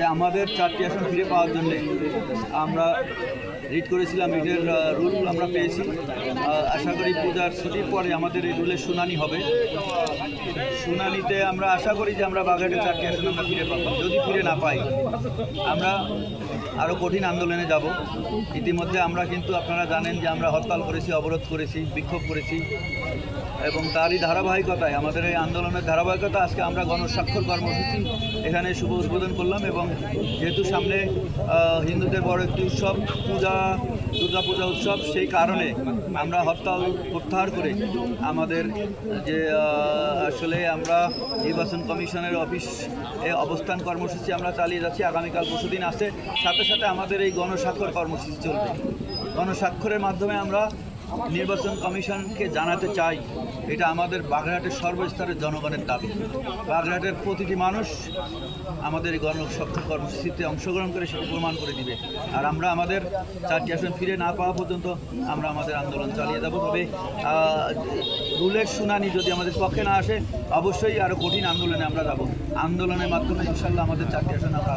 যে আমাদের 4টি আসন ফিরে পাওয়ার জন্য আমরা রিট করেছিলাম। রিটের রুল আমরা পেয়েছি। আশা করি পূজার ছুটির পরে আমাদের এই রুলের শুনানি হবে। শুনানিতে আমরা আশা করি যে আমরা বাগেরহাটের 4টি আসন আমরা ফিরে পাবো। যদি ফিরে না পাই আমরা আরও কঠিন আন্দোলনে যাব। ইতিমধ্যে আমরা কিন্তু আপনারা জানেন যে আমরা হরতাল করেছি, অবরোধ করেছি, বিক্ষোভ করেছি এবং তারই ধারাবাহিকতায় আমাদের এই আন্দোলনের ধারাবাহিকতা আজকে আমরা গণস্বাক্ষর কর্মসূচি এখানে শুভ উদ্বোধন করলাম। এবং যেহেতু সামনে হিন্দুদের বড় একটি উৎসব দুর্গা পূজা উৎসব, সেই কারণে আমরা হরতাল প্রত্যাহার করে আমাদের যে আসলে আমরা নির্বাচন কমিশনের অফিসে অবস্থান কর্মসূচি আমরা চালিয়ে যাচ্ছি। আগামীকাল পরশুদিন আসছে, সাথে সাথে আমাদের এই গণস্বাক্ষর কর্মসূচি চলবে। গণস্বাক্ষরের মাধ্যমে আমরা নির্বাচন কমিশনকে জানাতে চাই এটা আমাদের বাগেরহাটের সর্বস্তরের জনগণের দাবি। বাগেরহাটের প্রতিটি মানুষ আমাদের এই গণস্বাক্ষর কর্মসূচিতে অংশগ্রহণ করে সেটা প্রমাণ করে দিবে। আর আমরা আমাদের 4টি আসন ফিরে না পাওয়া পর্যন্ত আমরা আমাদের আন্দোলন চালিয়ে যাব। তবে রুলের শুনানি যদি আমাদের পক্ষে না আসে অবশ্যই আরও কঠিন আন্দোলনে আমরা যাব। আন্দোলনের মাধ্যমে ইনশাল্লাহ আমাদের 4টি আসন আমরা